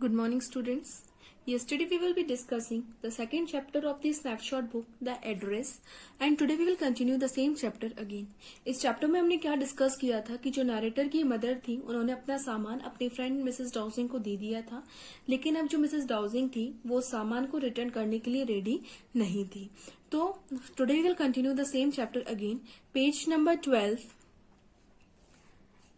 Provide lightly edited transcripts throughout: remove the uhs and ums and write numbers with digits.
Good morning, students. Yesterday we will be discussing the second chapter of the snapshot book, The Address, and today we will continue the same chapter again. इस chapter में हमने क्या discuss किया था कि जो narrator की mother थी उन्होंने अपना सामान अपनी फ्रेंड मिसेस डाउजिंग को दे दिया था, लेकिन अब जो मिसेस डाउजिंग थी वो सामान को रिटर्न करने के लिए रेडी नहीं थी. तो today we will continue the same chapter again. Page number 12.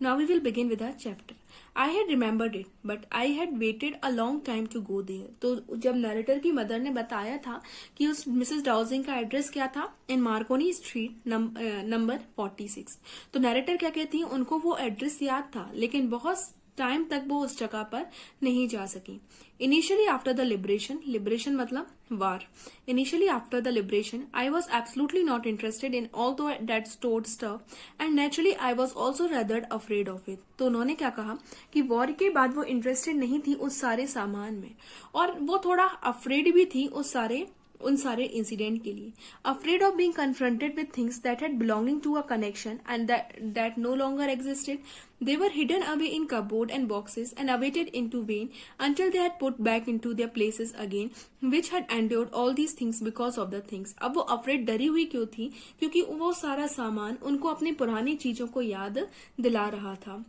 Now we will begin with our chapter. I had remembered it, but I had waited a long time to go there. तो जब narrator की mother ने बताया था कि उस Mrs dowsing का address क्या था, इन मार्कोनी स्ट्रीट नंबर 46. तो नरेटर क्या कहती है, उनको वो एड्रेस याद था लेकिन बहुत टाइम तक वो उस जगह पर नहीं जा सकी. इनिशियली आफ्टर द लिबरेशन मतलब वार. Initially after the liberation I was absolutely not interested in all that stored stuff and naturally I was also rather afraid of it. तो उन्होंने क्या कहा कि वॉर के बाद वो इंटरेस्टेड नहीं थी उस सारे सामान में, और वो थोड़ा अफ्रेड भी थी उन सारे इंसिडेंट के लिए. Afraid of being confronted with things that had belonging to a connection and that no longer existed. They were hidden away in cupboard and boxes and awaited into vain until they had put back into their places again, which had endured all these things because of the things. अब वो afraid डरी हुई क्यों थी? क्योंकि वो सारा सामान उनको अपनी पुरानी चीजों को याद दिला रहा था.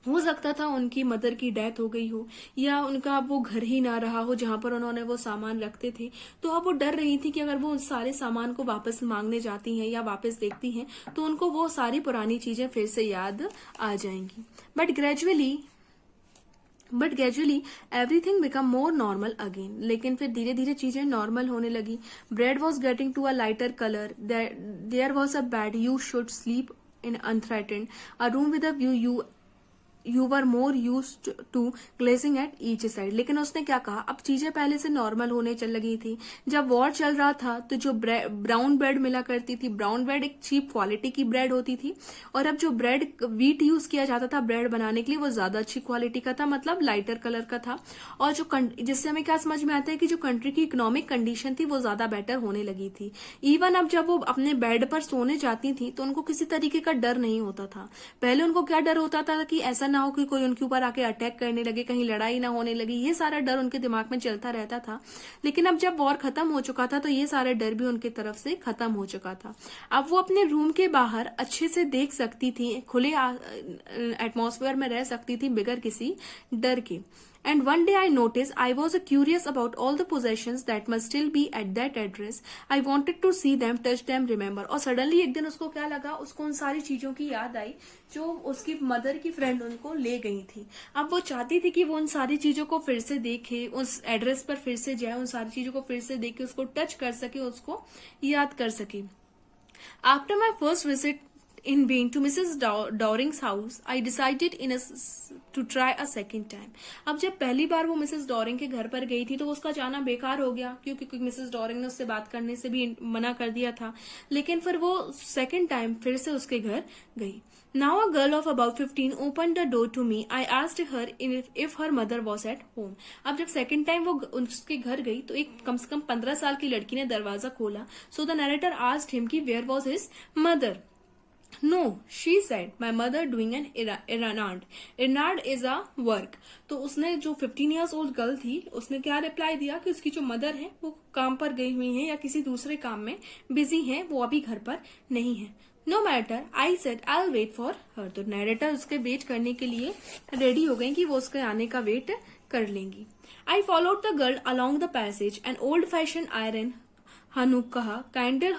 हो सकता था उनकी मदर की डेथ हो गई हो या उनका अब वो घर ही ना रहा हो जहां पर उन्होंने वो सामान रखते थे. तो अब वो डर रही थी कि अगर वो उन सारे सामान को वापस मांगने जाती हैं या वापस देखती हैं तो उनको वो सारी पुरानी चीजें फिर से याद आ जाएंगी. But gradually everything become more normal again. लेकिन फिर धीरे धीरे चीजें नॉर्मल होने लगी. Bread was getting to a lighter colour. There was a bed you should sleep in unthreatened. A room with a view you were more use to glazing at each side. लेकिन उसने क्या कहा, अब चीजें पहले से नॉर्मल होने चल लगी थी. जब वॉर चल रहा था तो जो ब्राउन ब्रेड मिला करती थी, ब्राउन ब्रेड एक चीप क्वालिटी की ब्रेड होती थी, और अब जो ब्रेड व्हीट यूज किया जाता था ब्रेड बनाने के लिए वो ज्यादा अच्छी क्वालिटी का था, मतलब लाइटर कलर का था. और जो जिससे हमें क्या समझ में आता है कि जो कंट्री की इकोनॉमिक कंडीशन थी वो ज्यादा बेटर होने लगी थी. इवन अब जब वो अपने बेड पर सोने जाती थी तो उनको किसी तरीके का डर नहीं होता था. पहले उनको क्या डर होता था कि ऐसा ना हो कि कोई उनके ऊपर आके अटैक करने लगे, कहीं लड़ाई ना होने लगी. ये सारा डर उनके दिमाग में चलता रहता था. लेकिन अब जब वॉर खत्म हो चुका था तो ये सारे डर भी उनकी तरफ से खत्म हो चुका था. अब वो अपने रूम के बाहर अच्छे से देख सकती थी, खुले एटमॉस्फेयर में रह सकती थी बिगर किसी डर के. And one day I noticed I was curious about all the possessions that must still be at that address. I wanted to see them, touch them, remember. और सडनली एक दिन उसको क्या लगा, उसको उन सारी चीजों की याद आई जो उसकी मदर की फ्रेंड उनको ले गई थी. अब वो चाहती थी कि वो उन सारी चीजों को फिर से देखे, उस एड्रेस पर फिर से जाए, उन सारी चीजों को फिर से देखे, उसको टच कर सके, उसको याद कर सके. After my first visit in vain to Mrs. Doring's house, I decided to try a second time. अब जब पहली बार वो मिसेस डॉरिंग के घर पर गई थी तो उसका जाना बेकार हो गया क्योंकि मिसेस डॉरिंग ने उससे बात करने से भी मना कर दिया था. लेकिन फिर वो सेकंड टाइम फिर से उसके घर गई. Now a girl of about 15 opened the door to me. I asked her if her mother was at home. अब जब सेकंड टाइम वो उसके घर गई तो एक कम से कम 15 साल की लड़की ने दरवाजा खोला. So the narrator asked him कि where was his mother. No, she said, my mother doing an errand. Errand is a work. तो उसने जो 15 years old गर्ल थी उसने क्या रिप्लाई दिया कि उसकी जो मदर है वो काम पर गई हुई है या किसी दूसरे काम में बिजी है, वो अभी घर पर नहीं है. No matter, I said I'll wait for her. तो नरेटर उसके वेट करने के लिए रेडी हो गई कि वो उसके आने का वेट कर लेंगी. I followed the girl along the passage. An old-fashioned iron Hanukkah candle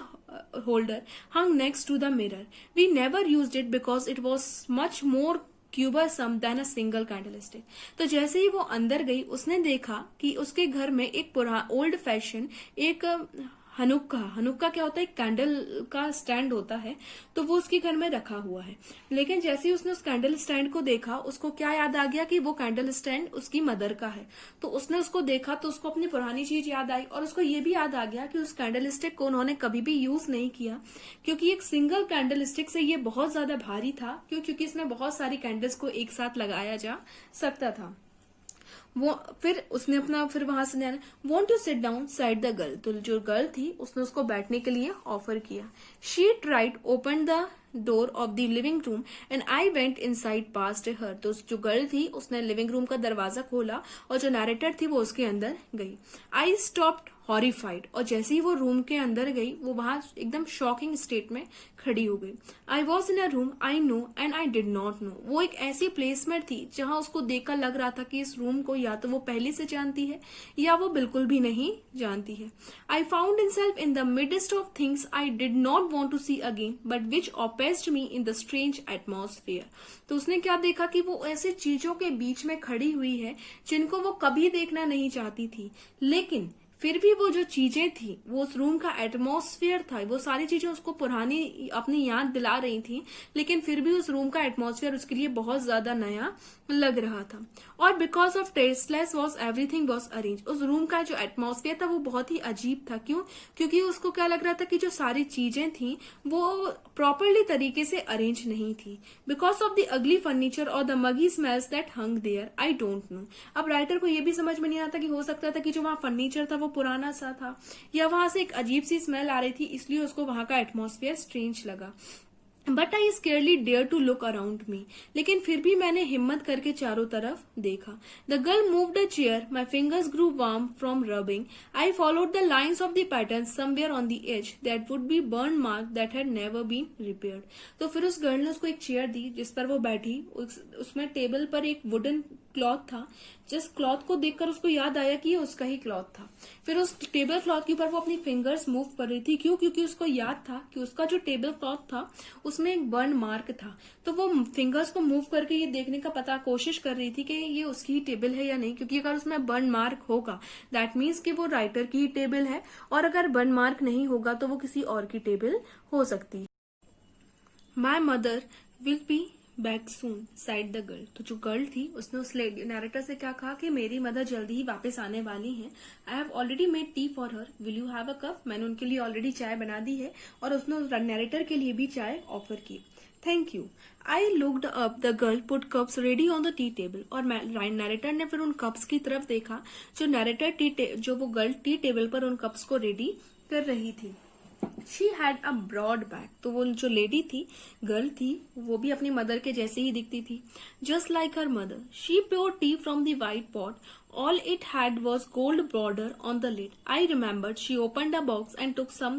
holder hung next to the mirror. We never used it because it was much more cumbersome than a single candlestick. तो जैसे ही वो अंदर गई उसने देखा कि उसके घर में एक ओल्ड फैशन एक हनुक्का क्या होता है, एक कैंडल का स्टैंड होता है, तो वो उसके घर में रखा हुआ है. लेकिन जैसे ही उसने उस कैंडल स्टैंड को देखा उसको क्या याद आ गया कि वो कैंडल स्टैंड उसकी मदर का है. तो उसने उसको देखा तो उसको अपनी पुरानी चीज याद आई, और उसको ये भी याद आ गया कि उस कैंडल स्टिक को उन्होंने कभी भी यूज नहीं किया क्योंकि एक सिंगल कैंडल स्टिक से ये बहुत ज्यादा भारी था क्योंकि इसमें बहुत सारी कैंडल्स को एक साथ लगाया जा सकता था. वो फिर उसने अपना फिर वहां से want to sit down side the girl, तो जो गर्ल थी उसने उसको बैठने के लिए ऑफर किया. She tried open the door of the living room and I went inside past her, तो जो गर्ल थी उसने लिविंग रूम का दरवाजा खोला और जो नैरेटर थी वो उसके अंदर गई. आई स्टॉप्ड हॉरिफाइड, और जैसे ही वो रूम के अंदर गई वो वहां एकदम शॉकिंग स्टेट में खड़ी हो गई. I was in a room I know and I did not know, वो एक ऐसी प्लेसमेंट थी जहां उसको देखकर लग रहा था कि इस रूम को या तो वो पहले से जानती है या वो बिल्कुल भी नहीं जानती है. I found in self in the midst of things I did not want to see again but which opposed me in the strange atmosphere. तो उसने क्या देखा कि वो ऐसे चीजों के बीच में खड़ी हुई है जिनको वो कभी देखना नहीं चाहती थी, लेकिन फिर भी वो जो चीजें थी, वो उस रूम का एटमॉस्फेयर था, वो सारी चीजें उसको पुरानी अपनी याद दिला रही थी, लेकिन फिर भी उस रूम का एटमॉस्फेयर उसके लिए बहुत ज्यादा नया लग रहा था. और because of tasteless was everything was arrange, उस रूम का जो एटमॉस्फेयर था वो बहुत ही अजीब था. क्यों? क्योंकि उसको क्या लग रहा था कि जो सारी चीजें थी वो प्रॉपरली तरीके से अरेंज नहीं थी. Because of the ugly furniture और the muggy smells that hung there I don't know. अब राइटर को ये भी समझ में नहीं आता कि हो सकता था कि जो वहां फर्नीचर था वो पुराना सा था, या वहां से एक अजीब सी स्मेल आ रही थी, इसलिए उसको वहां का एटमॉस्फेयर स्ट्रेंज लगा. But I scarcely dare to look around me, लेकिन फिर भी मैंने हिम्मत करके चारों तरफ देखा. The girl moved a chair, my fingers grew warm from rubbing. I followed the lines of the pattern somewhere on the edge that would be burn mark that had never been repaired. तो फिर उस girl ने उसको एक chair दी जिस पर वो बैठी. उसमें टेबल पर एक वुडन क्लॉथ था, जिस क्लॉथ को देखकर उसको याद आया कि ये उसका ही क्लॉथ था. फिर उस टेबल क्लॉथ के ऊपर वो अपनी फिंगर्स मूव कर रही थी. क्यों? क्योंकि उसको याद था कि उसका जो टेबल क्लॉथ था उसमें एक बर्न मार्क था. तो वो फिंगर्स को मूव करके ये देखने का पता कोशिश कर रही थी कि ये उसकी ही टेबल है या नहीं, क्योंकि अगर उसमें बर्न मार्क होगा दैट मीन्स कि वो राइटर की ही टेबल है, और अगर बर्न मार्क नहीं होगा तो वो किसी और की टेबल हो सकती है. My mother will be back soon side the girl. तो जो गर्ल थी उसने उस नैरेटर से क्या कहा कि मेरी मदर जल्दी ही वापस आने वाली हैं. I have already made tea for her, will you have a cup. मैंने उनके लिए ऑलरेडी चाय बना दी है, और उसने उस नैरेटर के लिए भी चाय ऑफर की. Thank you. I looked up, the girl put cups ready on the tea table. और नैरेटर ने फिर उन कप्स की तरफ देखा जो नैरेटर जो वो गर्ल टी टेबल पर उन कप्स को रेडी कर रही थी. She had a broad back. तो वो जो लेडी थी, गर्ल थी, वो भी अपनी मदर के जैसे ही दिखती थी. Just like her mother. She pure T from the white pot. All it had was gold border on the lid. I remembered she opened a box and took some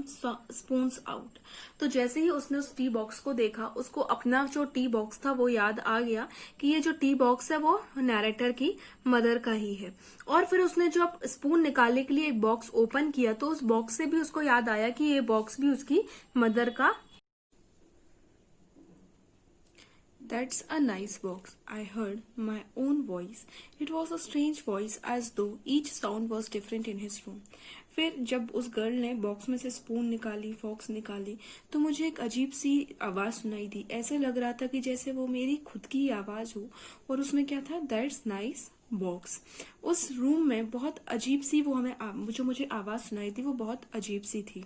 spoons out. तो जैसे ही उसने उस T box को देखा, उसको अपना जो T box था वो याद आ गया कि ये जो टी बॉक्स है वो नैरेटर की मदर का ही है. और फिर उसने जो स्पून निकालने के लिए एक बॉक्स ओपन किया तो उस बॉक्स से भी उसको याद आया कि ये बॉक्स भी उसकी मदर का. That's a nice box. I heard my own voice. It was a strange voice as though each sound was different in his room. फिर जब उस गर्ल ने बॉक्स में से स्पून निकाली, फॉक्स निकाली, तो मुझे एक अजीब सी आवाज सुनाई दी. ऐसे लग रहा था कि जैसे वो मेरी खुद की आवाज हो. और उसमें क्या था? That's nice box. उस रूम में बहुत अजीब सी वो हमें जो मुझे आवाज सुनाई थी वो बहुत अजीब सी थी.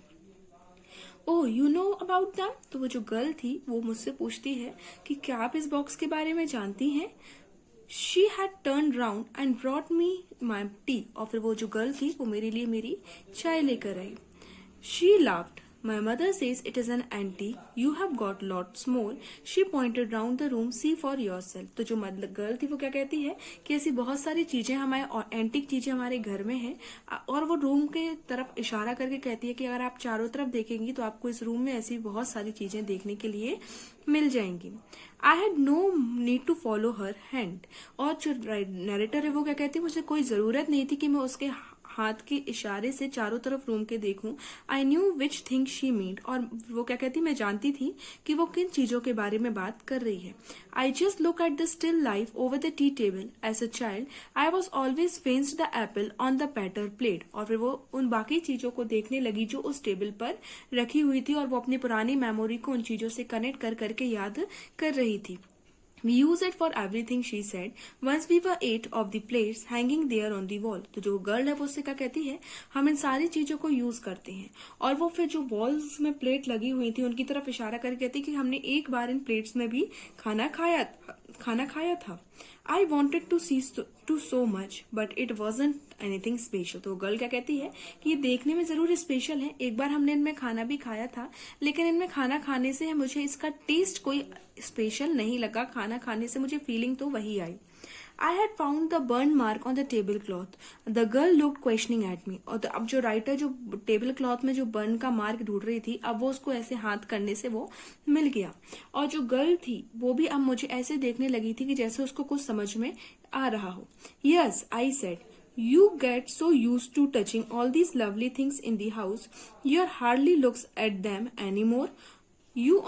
Oh you know about them. तो वो जो गर्ल थी वो मुझसे पूछती है कि क्या आप इस बॉक्स के बारे में जानती हैं. She had turn round and brought me my T. और फिर वो जो गर्ल थी वो मेरे लिए मेरी चाय लेकर आई. She laughed. My mother says it is an antique. You have got lots more. She pointed round the room. See for yourself. तो जो गर्ल थी वो क्या कहती है कि ऐसी बहुत सारी चीजें हमारे एंटिक चीजें हमारे घर में हैं, और वो रूम के तरफ इशारा करके कहती है कि अगर आप चारों तरफ देखेंगी तो आपको इस रूम में ऐसी बहुत सारी चीजें देखने के लिए मिल जाएंगी. I had no need to follow her hand. और जो नरेटर है वो क्या कहती है, मुझे कोई जरूरत नहीं थी कि मैं उसके हाथ के इशारे से चारों तरफ रूम के देखूं. I knew which thing she made. और वो क्या कहती, मैं जानती थी कि वो किन चीजों के बारे में बात कर रही है. I just look at the still life over the tea table. As a child I was always fenced the apple on the pewter plate. और फिर वो उन बाकी चीजों को देखने लगी जो उस टेबल पर रखी हुई थी, और वो अपनी पुरानी मेमोरी को उन चीजों से कनेक्ट कर करके याद कर रही थी. We use it for everything, she said. Once we were 8 of the plates hanging there on the wall. तो जो गर्ल है वो उससे क्या कहती है, हम इन सारी चीजों को यूज करते हैं. और वो फिर जो वॉल्स में प्लेट लगी हुई थी उनकी तरफ इशारा करके कहती कि हमने एक बार इन प्लेट्स में भी खाना खाया था. खाना खाया था. I wanted to see to so much, but it wasn't anything special. तो गर्ल क्या कहती है कि ये देखने में जरूर स्पेशल है, एक बार हमने इनमें खाना भी खाया था, लेकिन इनमें खाना खाने से मुझे इसका टेस्ट कोई स्पेशल नहीं लगा. खाना खाने से मुझे फीलिंग तो वही आई. I had found the burn mark on the tablecloth. The girl looked questioning at me. और अब जो राइटर जो टेबल क्लॉथ में जो बर्न का मार्क ढूंढ रही थी, अब वो उसको ऐसे हाथ करने से वो मिल गया. और जो गर्ल थी वो भी अब मुझे ऐसे देखने लगी थी कि जैसे उसको कुछ समझ में आ रहा हो. Yes, I said. You get so used to touching all these lovely things in the house, you hardly looks at them anymore. You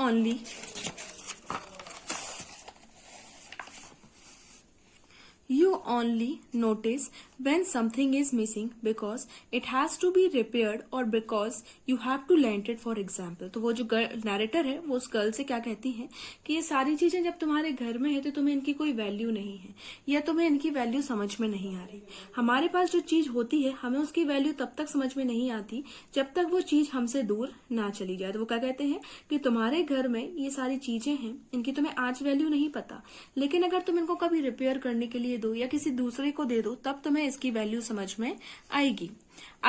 only notice when something is missing because it has to be repaired or because you have to lend it for example. तो वो जो narrator है वो उस girl से क्या कहती है कि ये सारी चीजें जब तुम्हारे घर में है तो तुम्हें इनकी कोई वैल्यू नहीं है या तुम्हें इनकी वैल्यू समझ में नहीं आ रही. हमारे पास जो चीज होती है हमें उसकी वैल्यू तब तक समझ में नहीं आती जब तक वो चीज हमसे दूर ना चली जाए. तो वो क्या कहते हैं कि तुम्हारे घर में ये सारी चीजें हैं, इनकी तुम्हें आज वैल्यू नहीं पता, लेकिन अगर तुम इनको कभी रिपेयर करने के लिए दो या किसी दूसरे को दे दो तब तुम्हें इसकी वैल्यू समझ में आएगी.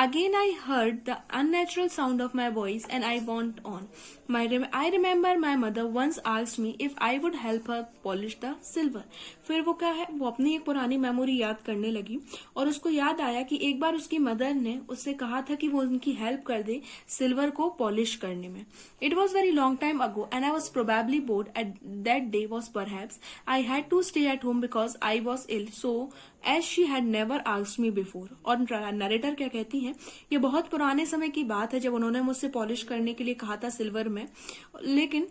Again I heard the unnatural sound of my voice and I went on. I remember my mother once asked me if I would help her polish the silver. फिर वो क्या है, वो अपनी एक पुरानी मेमोरी याद करने लगी और उसको याद आया कि एक बार उसकी मदर ने उससे कहा था कि वो उनकी हेल्प कर दे सिल्वर को पॉलिश करने में. It was very long time ago and I was probably bored at that day was perhaps I had to stay at home because I was ill, so as she had never asked me before. और narrator क्या कहती है, ये बहुत पुराने समय की बात है जब उन्होंने मुझसे पॉलिश करने के लिए कहा था सिल्वर में, लेकिन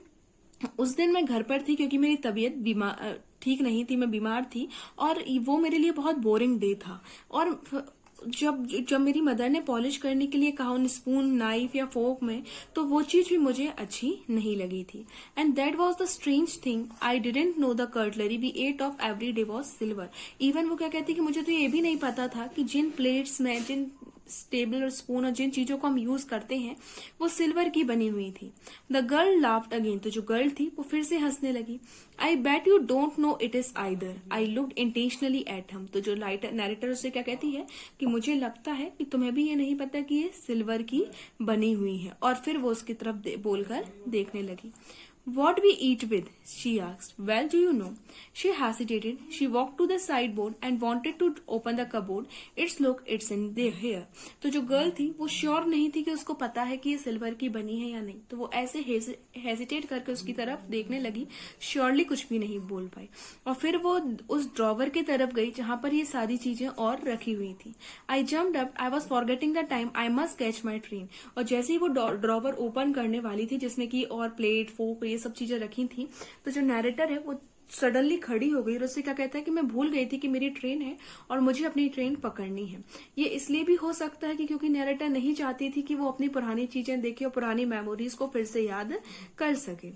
उस दिन मैं घर पर थी क्योंकि मेरी तबीयत ठीक नहीं थी, मैं बीमार थी और वो मेरे लिए बहुत बोरिंग डे था. और जब मेरी मदर ने पॉलिश करने के लिए कहा उन स्पून, नाइफ या फोक में, तो वो चीज भी मुझे अच्छी नहीं लगी थी. And that was the strange thing, I didn't know the cutlery we ate off every day was silver. Even वो क्या कहती कि मुझे तो ये भी नहीं पता था कि जिन प्लेट्स में, जिन टेबल और स्पून और जिन चीजों को हम यूज करते हैं वो सिल्वर की बनी हुई थी. The girl laughed again. तो जो गर्ल थी वो फिर से हंसने लगी. I bet you don't know it is either. I looked intentionally at him. तो जो नैरेटर उससे क्या कहती है कि मुझे लगता है कि तुम्हें भी ये नहीं पता कि ये सिल्वर की बनी हुई है. और फिर वो उसकी तरफ बोलकर देखने लगी. What we eat with? She asked. Well, do you know? She hesitated. She walked to the sideboard and wanted to open the cupboard. It's in here. तो जो गर्ल थी वो श्योर नहीं थी कि उसको पता है कि ये सिल्वर की बनी है या नहीं, तो वो ऐसे हेजिटेट करके उसकी तरफ देखने लगी, श्योरली कुछ भी नहीं बोल पाई. और फिर वो उस ड्रॉवर की तरफ गई जहां पर ये सारी चीजें और रखी हुई थी. आई jumped up. I was forgetting the time. I must catch my train. और जैसे ही वो ड्रॉवर ओपन करने वाली थी जिसमें कि और प्लेट, फोक, ये सब चीजें रखी थी, तो जो नैरेटर है वो सडनली खड़ी हो गई और उससे क्या कहता है कि मैं भूल गई थी कि मेरी ट्रेन है और मुझे अपनी ट्रेन पकड़नी है. ये इसलिए भी हो सकता है कि क्योंकि नैरेटर नहीं चाहती थी कि वो अपनी पुरानी चीजें देखे और पुरानी मेमोरीज को फिर से याद कर सके.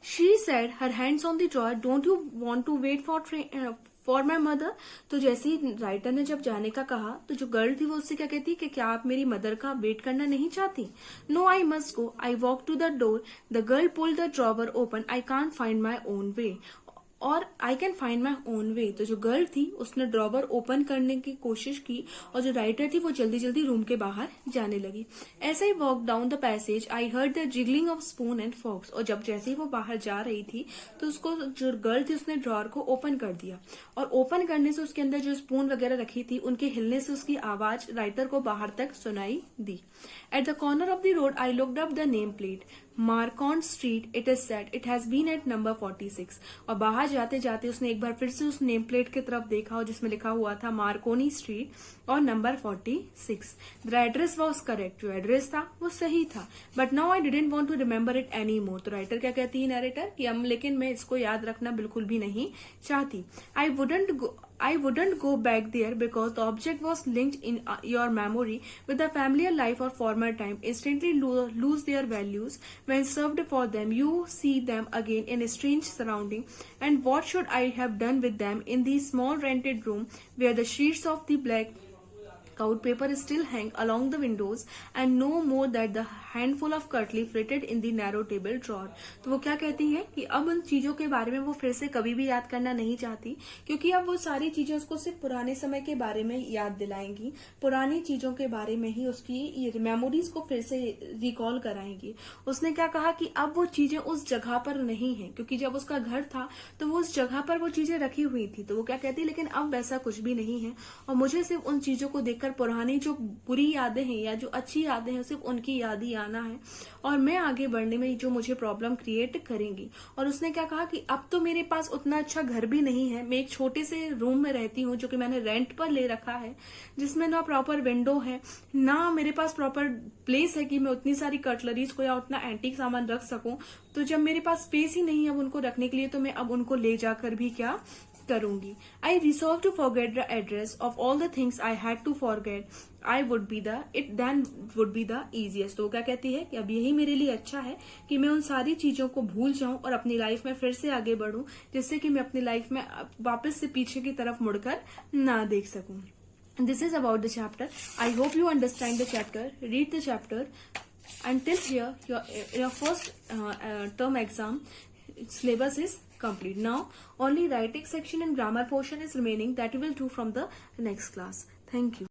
She said, her hands on the drawer, don't you want to wait for my mother? तो जैसे ही राइटर ने जब जाने का कहा तो जो गर्ल थी वो उससे क्या कहती कि क्या आप मेरी मदर का वेट करना नहीं चाहती? No, I must go. I walked to the door. The girl pulled the drawer open. I can't find my own way. और I can find my own way. तो जो गर्ल थी उसने ड्रॉवर ओपन करने की कोशिश की और जो राइटर थी वो जल्दी जल्दी रूम के बाहर जाने लगी. ऐसे ही walk down the passage I heard the jiggling of spoon and forks. और जब जैसे ही वो बाहर जा रही थी तो उसको जो गर्ल थी उसने ड्रॉवर को ओपन कर दिया और ओपन करने से उसके अंदर जो स्पून वगैरह रखी थी उनके हिलने से उसकी आवाज राइटर को बाहर तक सुनाई दी. At the corner of the road I looked up the name plate. Marcon street. It is said it has been at number 46. और बाहर जाते जाते उसने एक बार फिर से उस नेम प्लेट की तरफ देखा और जिसमें लिखा हुआ था मार्कोनी स्ट्रीट और नंबर 46. The address was correct. जो एड्रेस था वो सही था. But now I didn't want to remember it any more. तो राइटर क्या कहती है नरेटर कि लेकिन मैं इसको याद रखना बिल्कुल भी नहीं चाहती. I wouldn't go back there because the object was linked in your memory with the familiar life or former time. Instantly lose their values when served for them. You see them again in a strange surrounding. And what should I have done with them in the small rented room where the sheets of the black Covered paper still hang along the windows and no more that the handful of cutlery fitted in the narrow table drawer. तो वो क्या कहती है कि अब उन चीजों के बारे में वो फिर से कभी भी याद करना नहीं चाहती, क्योंकि अब वो सारी चीजें उसको सिर्फ पुराने समय के बारे में याद दिलाएंगी, पुरानी चीजों के बारे में ही उसकी मेमोरीज को फिर से रिकॉल कराएंगी. उसने क्या कहा कि अब वो चीजें उस जगह पर नहीं है, क्योंकि जब उसका घर था तो वो उस जगह पर वो चीजें रखी हुई थी. तो वो क्या कहती है, लेकिन अब वैसा कुछ भी नहीं है और मुझे सिर्फ उन चीजों को देखकर पुरानी जो बुरी यादें हैं या जो अच्छी यादें हैं सिर्फ उनकी याद ही आना है और मैं आगे बढ़ने में जो मुझे प्रॉब्लम क्रिएट करेंगी. और उसने क्या कहा कि अब तो मेरे पास उतना अच्छा घर भी नहीं है, मैं एक छोटे से रूम में रहती हूँ जो कि मैंने रेंट पर ले रखा है, जिसमें ना प्रॉपर विंडो है, ना मेरे पास प्रॉपर प्लेस है कि मैं उतनी सारी कटलरीज को या उतना एंटीक सामान रख सकूं. तो जब मेरे पास स्पेस ही नहीं है अब उनको रखने के लिए, तो मैं अब उनको ले जाकर भी क्या करूंगी. I resolve to forget the address of all the things I had to forget. I would be the it then would be the easiest. तो क्या कहती है कि अब यही मेरे लिए अच्छा है कि मैं उन सारी चीजों को भूल जाऊं और अपनी लाइफ में फिर से आगे बढ़ूं, जिससे कि मैं अपनी लाइफ में वापस से पीछे की तरफ मुड़कर ना देख सकूं. This is about the chapter. I hope you understand the chapter. Read the chapter. Until here, your first term exam syllabus is complete. Now, only writing section and grammar portion is remaining that you will do from the next class. Thank you.